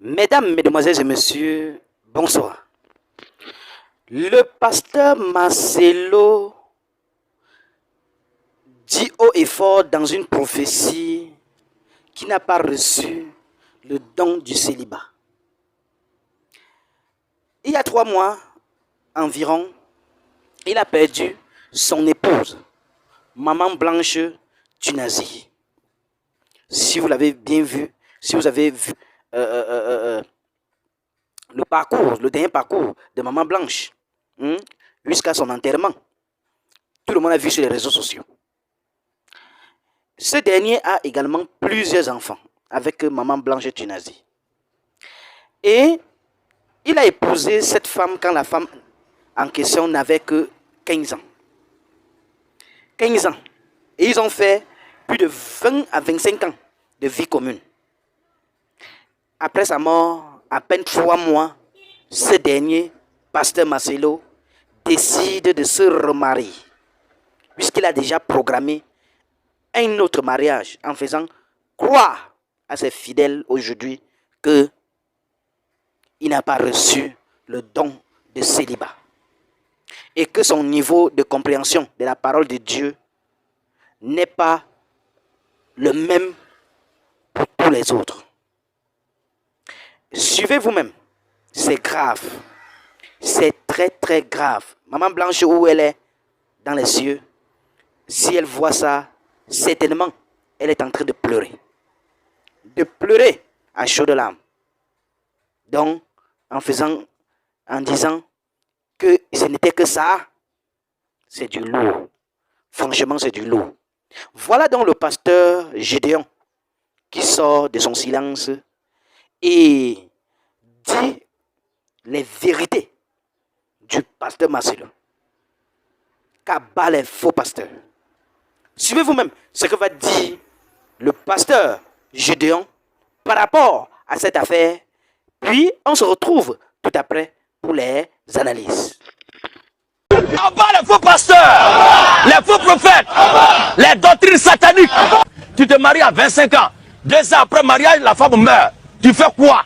Mesdames, Mesdemoiselles et Messieurs, bonsoir. Le pasteur Marcelo dit haut et fort dans une prophétie qu'il n'a pas reçu le don du célibat. Il y a 3 mois environ, il a perdu son épouse, Maman Blanche Tunazi. Si vous l'avez bien vu, si vous avez vu le dernier parcours de Maman Blanche, jusqu'à son enterrement, tout le monde a vu sur les réseaux sociaux. Ce dernier a également plusieurs enfants avec Maman Blanche Tunazi. Et il a épousé cette femme quand la femme en question n'avait que 15 ans. 15 ans. Et ils ont fait plus de 20 à 25 ans de vie commune. Après sa mort, à peine 3 mois, ce dernier, pasteur Marcelo, décide de se remarier, puisqu'il a déjà programmé un autre mariage en faisant croire à ses fidèles aujourd'hui qu'il n'a pas reçu le don de célibat et que son niveau de compréhension de la parole de Dieu n'est pas le même pour tous les autres. Suivez vous-même, c'est grave, c'est très très grave. Maman Blanche, où elle est dans les cieux, si elle voit ça, certainement elle est en train de pleurer à chaudes larmes. Donc en disant que ce n'était que ça, c'est du lourd. Franchement, c'est du lourd. Voilà donc le pasteur Gédéon qui sort de son silence et dit les vérités du pasteur Marcelo. Qu'abat les faux pasteurs. Suivez vous-même ce que va dire le pasteur Gédéon par rapport à cette affaire. Puis on se retrouve tout après pour les analyses. Abat les faux pasteurs, les faux prophètes, les doctrines sataniques. Tu te maries à 25 ans. 2 ans après mariage, la femme meurt. Tu fais quoi?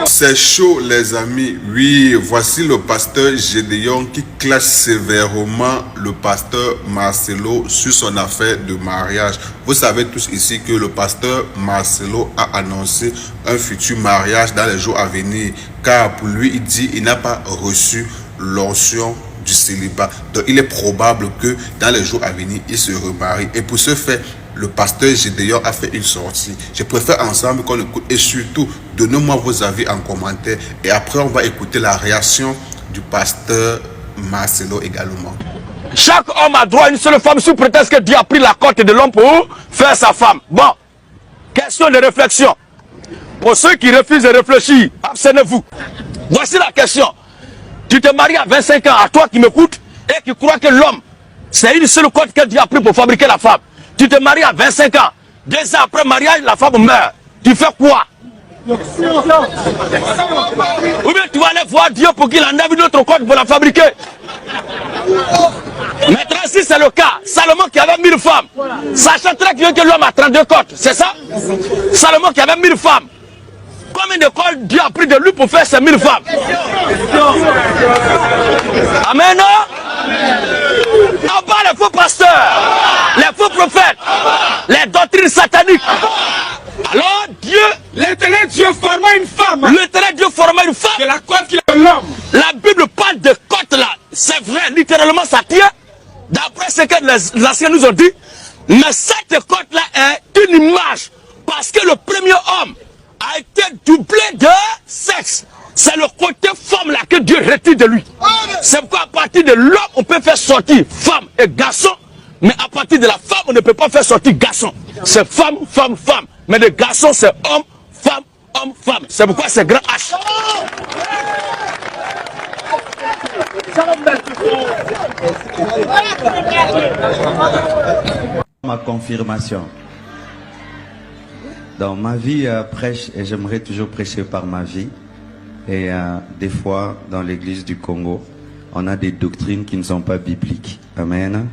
C'est chaud les amis, oui, voici le pasteur Gédéon qui clash sévèrement le pasteur Marcelo sur son affaire de mariage. Vous savez tous ici que le pasteur Marcelo a annoncé un futur mariage dans les jours à venir, car pour lui il dit qu'il n'a pas reçu l'onction du célibat. Donc il est probable que dans les jours à venir il se remarie, et pour ce fait le pasteur Gédéon a fait une sortie. Je préfère ensemble qu'on écoute, et surtout donnez-moi vos avis en commentaire, et après on va écouter la réaction du pasteur Marcelo également. Chaque homme a droit à une seule femme sous prétexte que Dieu a pris la côte de l'homme pour faire sa femme. Bon, question de réflexion. Pour ceux qui refusent de réfléchir, abstenez-vous. Voici la question. Tu te maries à 25 ans, à toi qui m'écoutes, et qui crois que l'homme, c'est une seule côte que Dieu a pris pour fabriquer la femme. Tu te maries à 25 ans. 2 ans après mariage, la femme meurt. Tu fais quoi? Ou bien tu vas aller voir Dieu pour qu'il enlève une autre côte pour la fabriquer. Maintenant, si c'est le cas, Salomon qui avait 1000 femmes, sachant très bien que l'homme a 32 côtes, c'est ça? Salomon qui avait 1000 femmes. Combien de côtes Dieu a pris de lui pour faire ces 1000 femmes? Amen. Abat les faux pasteurs, les faux prophètes, les doctrines sataniques. Alors Dieu, l'éternel Dieu forma une femme. L'éternel Dieu forma une femme. C'est la côte qui est l'homme. La Bible parle de côte là. C'est vrai, littéralement ça tient. D'après ce que les anciens nous ont dit. Mais cette côte là est une image. Parce que le premier homme a été doublé de sexe. C'est le côté femme là que Dieu retire de lui. C'est pourquoi à partir de l'homme, on peut faire sortir femme et garçon. Mais à partir de la femme, on ne peut pas faire sortir garçon. C'est femme, femme, femme. Mais le garçon, c'est homme, femme, homme, femme. C'est pourquoi c'est grand H. Ma confirmation. Dans ma vie, prêche, et j'aimerais toujours prêcher par ma vie. Et des fois, dans l'église du Congo, on a des doctrines qui ne sont pas bibliques. Amen.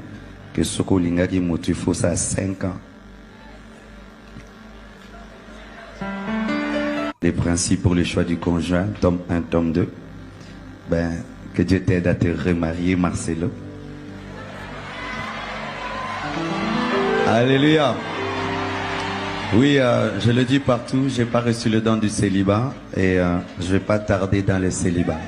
Que Soko Lingaki Motifo, ça a 5 ans. Les principes pour le choix du conjoint, tome 1, tome 2. Ben, que Dieu t'aide à te remarier, Marcelo. Alléluia. Oui, je le dis partout, j'ai pas reçu le don du célibat et je vais pas tarder dans le célibat.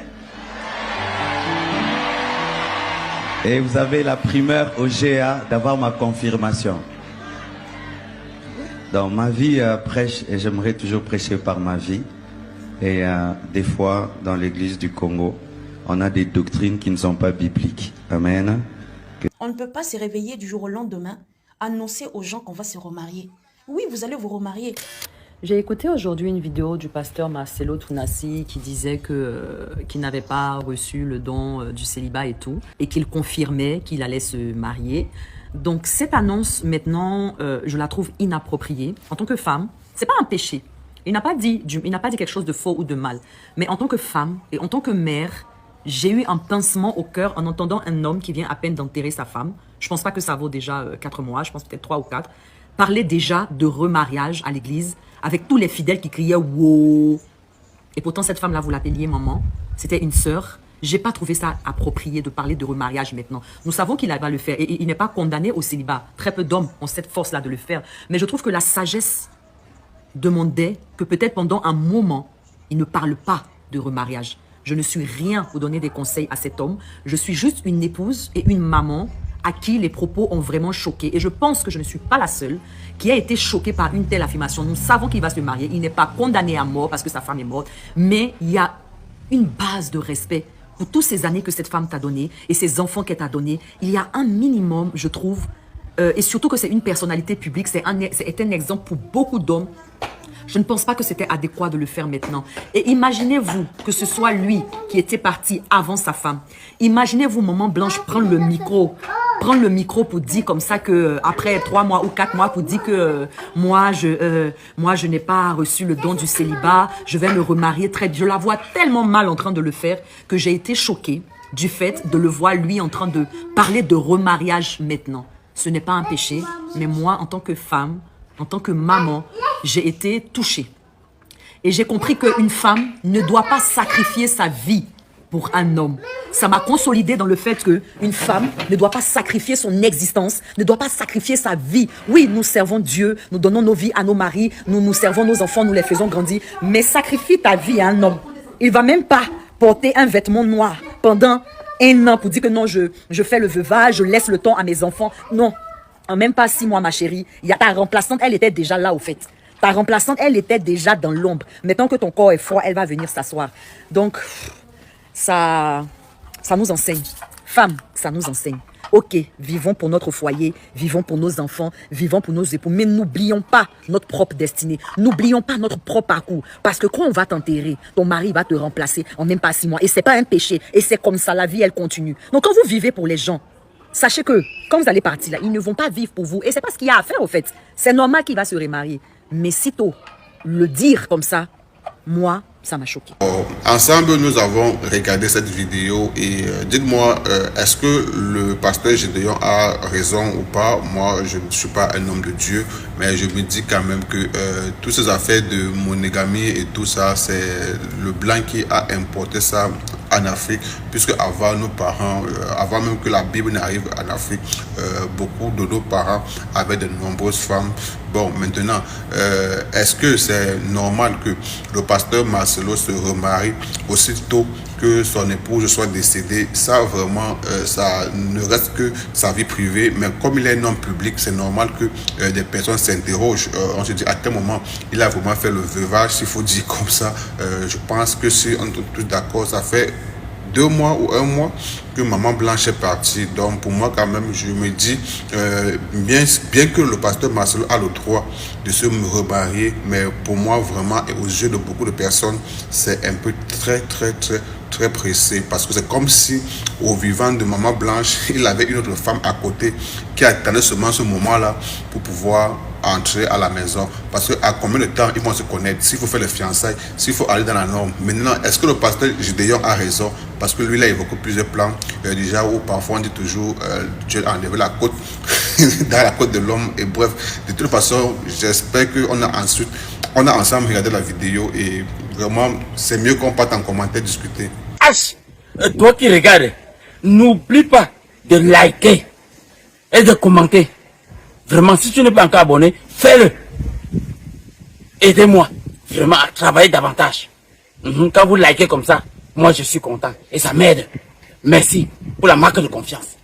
Et vous avez la primeur au GA d'avoir ma confirmation. Dans ma vie, prêche, et j'aimerais toujours prêcher par ma vie. Et des fois, dans l'église du Congo, on a des doctrines qui ne sont pas bibliques. Amen. On ne peut pas se réveiller du jour au lendemain, annoncer aux gens qu'on va se remarier. Oui, vous allez vous remarier. J'ai écouté aujourd'hui une vidéo du pasteur Marcelo Tunasi qui disait qu'il n'avait pas reçu le don du célibat et tout, et qu'il confirmait qu'il allait se marier. Donc cette annonce, maintenant, je la trouve inappropriée. En tant que femme, c'est pas un péché. Il n'a pas dit quelque chose de faux ou de mal. Mais en tant que femme et en tant que mère, j'ai eu un pincement au cœur en entendant un homme qui vient à peine d'enterrer sa femme. Je pense pas que ça vaut déjà 4 mois, je pense peut-être 3 ou 4. Parlait déjà de remariage à l'église avec tous les fidèles qui criaient « wow ». Et pourtant, cette femme-là, vous l'appeliez maman. C'était une sœur. J'ai pas trouvé ça approprié de parler de remariage maintenant. Nous savons qu'il va le faire et il n'est pas condamné au célibat. Très peu d'hommes ont cette force-là de le faire. Mais je trouve que la sagesse demandait que peut-être pendant un moment, il ne parle pas de remariage. Je ne suis rien pour donner des conseils à cet homme. Je suis juste une épouse et une maman à qui les propos ont vraiment choqué. Et je pense que je ne suis pas la seule qui a été choquée par une telle affirmation. Nous savons qu'il va se marier. Il n'est pas condamné à mort parce que sa femme est morte. Mais il y a une base de respect pour toutes ces années que cette femme t'a donné et ces enfants qu'elle t'a donné. Il y a un minimum, je trouve, et surtout que c'est une personnalité publique. C'est un exemple pour beaucoup d'hommes. Je ne pense pas que c'était adéquat de le faire maintenant. Et imaginez-vous que ce soit lui qui était parti avant sa femme. Imaginez-vous Maman Blanche prendre le micro pour dire comme ça que après 3 mois ou 4 mois pour dire que moi je n'ai pas reçu le don du célibat, je vais me remarier très vite. Je la vois tellement mal en train de le faire que j'ai été choquée du fait de le voir lui en train de parler de remariage maintenant. Ce n'est pas un péché, mais moi en tant que femme, en tant que maman, j'ai été touchée. Et j'ai compris qu'une femme ne doit pas sacrifier sa vie pour un homme. Ça m'a consolidée dans le fait qu'une femme ne doit pas sacrifier son existence, ne doit pas sacrifier sa vie. Oui, nous servons Dieu, nous donnons nos vies à nos maris, nous servons nos enfants, nous les faisons grandir. Mais sacrifie ta vie à un homme. Il ne va même pas porter un vêtement noir pendant 1 an pour dire que non, je fais le veuvage, je laisse le temps à mes enfants. Non. En même pas 6 mois, ma chérie. Il y a ta remplaçante, elle était déjà là, au fait. Ta remplaçante, elle était déjà dans l'ombre. Maintenant que ton corps est froid, elle va venir s'asseoir. Donc, ça nous enseigne. Femme, ça nous enseigne. Ok, vivons pour notre foyer, vivons pour nos enfants, vivons pour nos époux. Mais n'oublions pas notre propre destinée. N'oublions pas notre propre parcours. Parce que quand on va t'enterrer, ton mari va te remplacer en même pas 6 mois. Et c'est pas un péché. Et c'est comme ça, la vie, elle continue. Donc, quand vous vivez pour les gens, sachez que, quand vous allez partir là, ils ne vont pas vivre pour vous. Et c'est pas ce qu'il y a à faire, au fait. C'est normal qu'il va se remarier. Mais sitôt, le dire comme ça, moi, ça m'a choqué. Ensemble, nous avons regardé cette vidéo et dites-moi, est-ce que le pasteur Gédéon a raison ou pas? Moi, je ne suis pas un homme de Dieu, mais je me dis quand même que toutes ces affaires de monogamie et tout ça, c'est le blanc qui a importé ça en Afrique, puisque avant nos parents, avant même que la Bible n'arrive en Afrique, beaucoup de nos parents avaient de nombreuses femmes. Bon, maintenant, est-ce que c'est normal que le pasteur Marcelo se remarie aussitôt que son épouse soit décédée? Ça, vraiment, ça ne reste que sa vie privée. Mais comme il est un homme public, c'est normal que des personnes s'interrogent. On se dit, à quel moment il a vraiment fait le veuvage, s'il faut dire comme ça. Je pense que si on est tous d'accord, ça fait 2 mois ou 1 mois que Maman Blanche est partie. Donc pour moi quand même, je me dis, bien que le pasteur Marcelo a le droit de se remarier, mais pour moi vraiment, et aux yeux de beaucoup de personnes, c'est un peu très pressé, parce que c'est comme si au vivant de Maman Blanche, il avait une autre femme à côté qui attendait seulement ce moment-là pour pouvoir entrer à la maison. Parce que à combien de temps ils vont se connaître, s'il faut faire les fiançailles, s'il faut aller dans la norme. Maintenant, est-ce que le pasteur Gédéon a raison? Parce que lui, il a évoqué plusieurs plans, déjà où parfois on dit toujours Dieu a enlevé la côte dans la côte de l'homme. Et bref, de toute façon, j'espère qu'on a ensuite On a ensemble regardé la vidéo et vraiment, c'est mieux qu'on parte en commentaire discuter. H, toi qui regardes, n'oublie pas de liker et de commenter. Vraiment, si tu n'es pas encore abonné, fais-le. Aidez-moi vraiment à travailler davantage. Quand vous likez comme ça, moi je suis content et ça m'aide. Merci pour la marque de confiance.